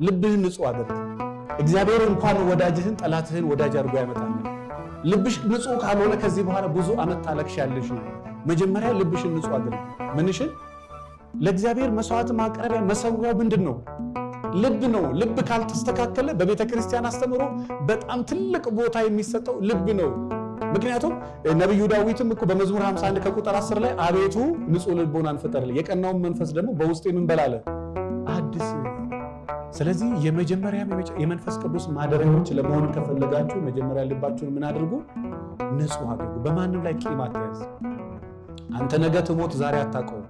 ልብህን ንጹህ አድርግ። እግዚአብሔር እንኳን ወዳጅህን ጠላትህን ወዳጅ አድርጎ ያመጣል። ልብሽ ንጹህ ካልሆነ ከዚህ በኋላ ብዙ አመት ታለቅሻለሽ። መጀመሪያ ልብሽን ንጹህ አድርግ። ምንሽን ለእግዚአብሔር መስዋዕት ማቅረቢያ መሰዊያው ምንድነው? ልብ ነው። ልብ ካልተስተካከለ በቤተ ክርስቲያን አስተምሮ በጣም ትልቅ ቦታ የሚሰጠው ልብ ነው። ምክንያቱም ነብዩ ዳዊትም እኮ በመዝሙር 51 ከቁጥር 10 ላይ አቤቱ ንጹህ ልቦናን ፍጠርልኝ የቀናውን መንፈስ ደግሞ በውስጤ ምን በላለ አድስ። ስለዚህ የመጀመሪያ የመንፈስ ቅዱስ ማደሪያዎች ለመሆን ከፈለጋችሁ መጀመሪያ ልባችሁን ምን አድርጉ? ንጹህ አድርጉ። በማንም ላይ ቂም አትያዝ። አንተ ነገ ትሞት ዛሬ አታውቀው።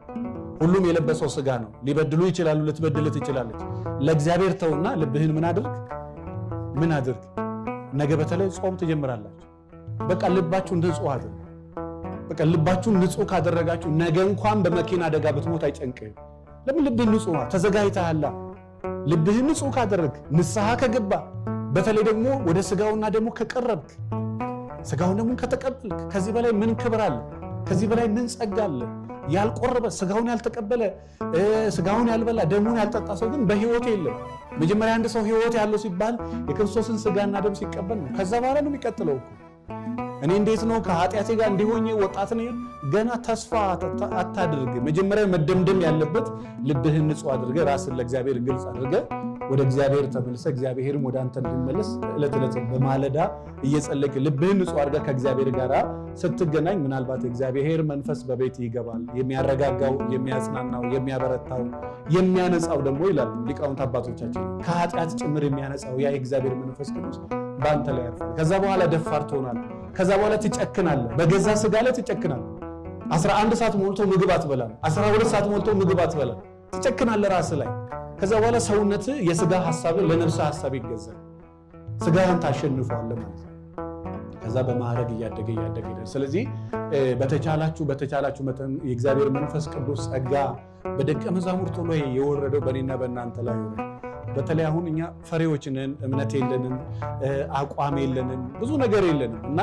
ሁሉም የለበሰው ስጋ ነው። ሊበድሉ ይችላሉ፣ ልትበድል ትችላለች። ለእግዚአብሔር ተውና ልብህን ምን አድርግ? ነገ በተለይ ጾም ትጀምራላችሁ። በቃ ልባችሁን ንጹህ አድርጉ። በቃ ልባችሁን ንጹህ ካደረጋችሁ ነገ እንኳን በመኪና አደጋ ብትሞት አይጨንቅም። ለምን? ልብህ ንጹህ ነው፣ ተዘጋጅተሃል። ልብህን ንጹህ ካደረግ ንስሐ ከገባ በተለይ ደግሞ ወደ ስጋውና ደግሞ ከቀረብክ ስጋውን ደግሞ ከተቀበልክ ከዚህ በላይ ምን ክብር አለ? ከዚህ በላይ ምን ጸጋ አለ? ያልቆረበ ስጋውን ያልተቀበለ ስጋውን ያልበላ ደሙን ያልጠጣ ሰው ግን በህይወት የለም። መጀመሪያ አንድ ሰው ህይወት ያለው ሲባል የክርስቶስን ስጋና ደም ሲቀበል ነው። ከዛ በኋላ ነው የሚቀጥለው እኮ። እኔ እንዴት ነው ከኃጢአቴ ጋር እንዲሆኜ ወጣት ነኝ? ገና ተስፋ አታድርግ። መጀመሪያ መደምደም ያለበት ልብህን ንጹህ አድርገህ ራስን ለእግዚአብሔር ግልጽ አድርገህ ወደ እግዚአብሔር ተመልሰህ እግዚአብሔርም ወደ አንተ እንዲመለስ ዕለት ዕለት በማለዳ እየጸለይክ ልብህን ንጹህ አድርገህ ከእግዚአብሔር ጋር ስትገናኝ ምናልባት የእግዚአብሔር መንፈስ በቤት ይገባል። የሚያረጋጋው፣ የሚያጽናናው፣ የሚያበረታው፣ የሚያነጻው ደግሞ ይላሉ ሊቃውንት አባቶቻችን ከኃጢአት ጭምር የሚያነጻው ያ የእግዚአብሔር መንፈስ ቅዱስ በአንተ ላይ ያርፋል። ከዛ በኋላ ደፋር ትሆናለህ። ከዛ በኋላ ትጨክናለህ። በገዛ ስጋ ላይ ትጨክናለህ። 11 ሰዓት ሞልቶ ምግብ አትበላም። 12 ሰዓት ሞልቶ ምግብ አትበላም። ትጨክናለህ ራስ ላይ። ከዛ በኋላ ሰውነት የስጋ ሐሳብ ለነፍስ ሐሳብ ይገዛል። ስጋህን ታሸንፈዋለህ ማለት ነው። ከዛ በማዕረግ እያደገ ይደርሳል። ስለዚህ በተቻላችሁ መጠን የእግዚአብሔር መንፈስ ቅዱስ ጸጋ በደቀ መዛሙርቱ ላይ የወረደው በእኔና በእናንተ ላይ ነው። በተለይ አሁን እኛ ፈሪዎች ነን፣ እምነት የለንም፣ አቋም የለንም፣ ብዙ ነገር የለንም እና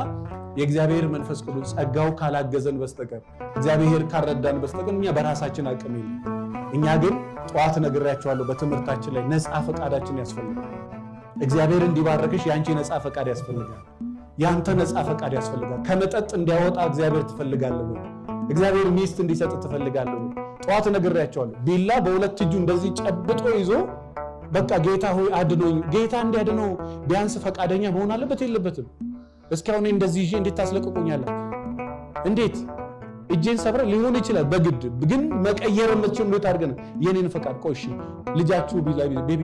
የእግዚአብሔር መንፈስ ቅዱስ ጸጋው ካላገዘን በስተቀር እግዚአብሔር ካልረዳን በስተቀር እኛ በራሳችን አቅም የለም። እኛ ግን ጠዋት ነግሬያቸዋለሁ በትምህርታችን ላይ ነፃ ፈቃዳችን ያስፈልጋል። እግዚአብሔር እንዲባረክሽ ያንቺ ነፃ ፈቃድ ያስፈልጋል። ያንተ ነፃ ፈቃድ ያስፈልጋል። ከመጠጥ እንዲያወጣ እግዚአብሔር ትፈልጋለህ ወይ? እግዚአብሔር ሚስት እንዲሰጥ ትፈልጋለህ ወይ? ጠዋት ነግሬያቸዋለሁ። ቢላ በሁለት እጁ እንደዚህ ጨብጦ ይዞ በቃ ጌታ ሆይ አድኖኝ። ጌታ እንዲያድነው ቢያንስ ፈቃደኛ መሆን አለበት የለበትም? እስካሁን እንደዚህ ይዤ እንዴት ታስለቅቁኛላችሁ? እንዴት እጄን ሰብረ ሊሆን ይችላል በግድ ግን መቀየር መቼም ነው ታርገና የኔን ፈቃድ ቆሽ ልጃችሁ ቢላ